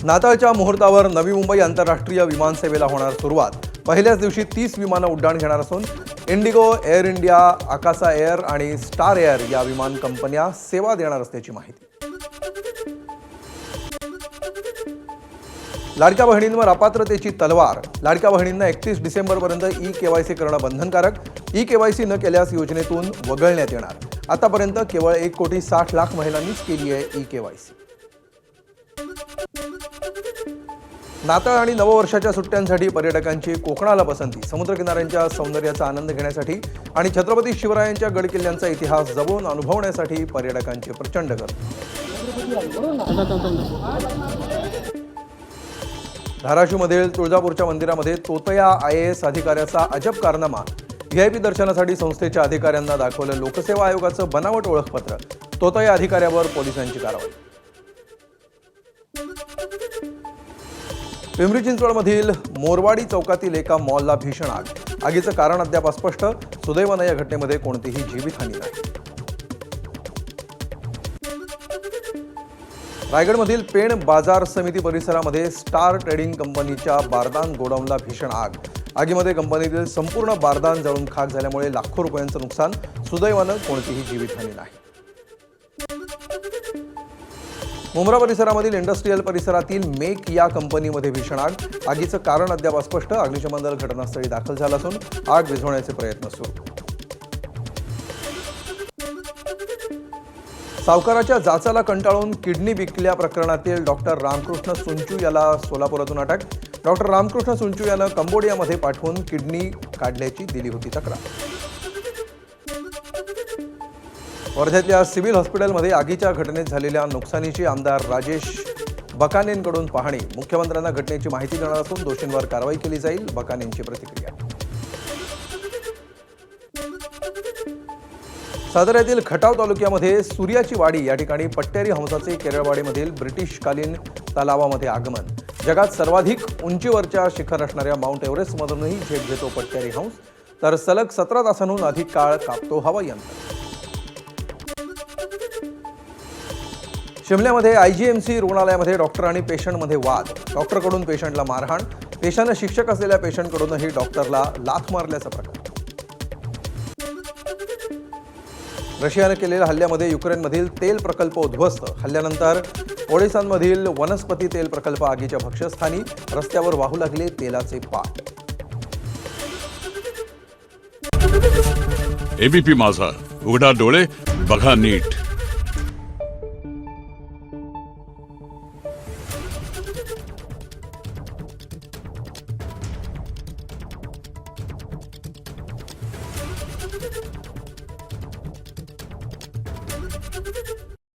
नाताळच्या मुहूर्तावर नवी मुंबई आंतरराष्ट्रीय विमानसेवेला होणार सुरुवात। पहिल्याच दिवशी 30 विमानं उड्डाण घेणार असून Indigo, air India, Akasa air आणि स्टार एअर या विमान कंपन्या सेवा देणार असल्याची माहिती। लाडक्या बहिणींवर अपात्रतेची तलवार। लाडक्या बहिणींना 31 डिसेंबरपर्यंत ई-केवायसी करणं बंधनकारक। ई-केवायसी न केल्यास योजनेतून वगळण्यात येणार। आतापर्यंत केवळ 1,60,00,000 महिलांनीच केली आहे ई-केवायसी। नाताळ आणि नववर्षाच्या सुट्ट्यांसाठी पर्यटकांची कोकणाला पसंती। समुद्रकिनाऱ्यांच्या सौंदर्याचा आनंद घेण्यासाठी आणि छत्रपती शिवरायांच्या गडकिल्ल्यांचा इतिहास जवळून अनुभवण्यासाठी पर्यटकांची प्रचंड गर्दी। धाराशिवमधील तुळजापूरच्या मंदिरामध्ये तोतया IAS अधिकाऱ्याचा अजब कारनामा। VIP दर्शनासाठी संस्थेच्या अधिकाऱ्यांना दाखवलं लोकसेवा आयोगाचं बनावट ओळखपत्र। तोतया अधिकाऱ्यावर पोलिसांची कारवाई। पिंपरी चिंचवडमधील मोरवाडी चौकातील एका मॉलला भीषण आग। आगीचं कारण अद्याप अस्पष्ट। सुदैवानं या घटनेमध्ये कोणतीही जीवितहानी नाही। रायगडमधील पेण बाजार समिती परिसरामध्ये स्टार ट्रेडिंग कंपनीच्या बारदान गोडाऊनला भीषण आग। आगीमध्ये कंपनीतील संपूर्ण बारदान जळून खाक झाल्यामुळे लाखो रुपयांचं नुकसान। सुदैवानं कोणतीही जीवितहानी नाही। मुंब्रा परिसरामधील इंडस्ट्रियल परिसरातील मेक या कंपनीमध्ये भीषण आग। आगीचं कारण अद्याप अस्पष्ट। अग्निशमन दल घटनास्थळी दाखल झाला असून आग विझवण्याचे प्रयत्न सुरू। सावकाराच्या जाचाला कंटाळून किडनी विकल्या प्रकरणातील डॉक्टर रामकृष्ण सुंचू याला सोलापुरातून अटक। डॉक्टर रामकृष्ण सुंचू यानं कंबोडियामध्ये पाठवून किडनी काढल्याची दिली होती तक्रार। वर्ध्यातल्या सिव्हिल हॉस्पिटलमध्ये आगीच्या घटनेत झालेल्या नुकसानीची आमदार राजेश बकानेंकडून पाहणी। मुख्यमंत्र्यांना घटनेची माहिती देणार असून दोषींवर कारवाई केली जाईल। बकानेंची प्रतिक्रिया। साताऱ्यातील खटाव तालुक्यामध्ये सूर्याची वाडी या ठिकाणी पट्टेरी हंसाचे केरळवाडीमधील ब्रिटिशकालीन तलावामध्ये आगमन। जगात सर्वाधिक उंचीवरच्या शिखर असणाऱ्या माउंट एव्हरेस्टमधूनही झेप घेतो पट्टेरी हंस, तर सलग 17 तासांहून अधिक काळ कापतो हवाई अंतर। शिमल्यामध्ये IGMC रुग्णालयामध्ये डॉक्टर आणि पेशंटमध्ये वाद। डॉक्टरकडून पेशंटला मारहाण। पेशानं शिक्षक असलेल्या पेशंटकडूनही डॉक्टरला लाथ मारल्याचा प्रकार। रशियानं केलेल्या हल्ल्यामध्ये युक्रेनमधील तेल प्रकल्प उद्ध्वस्त। हल्ल्यानंतर ओडिशामधील वनस्पती तेल प्रकल्प आगीच्या भक्ष्यस्थानी। रस्त्यावर वाहू लागले तेलाचे पाट। ABP माझा, उघडा डोळे बघा नीट।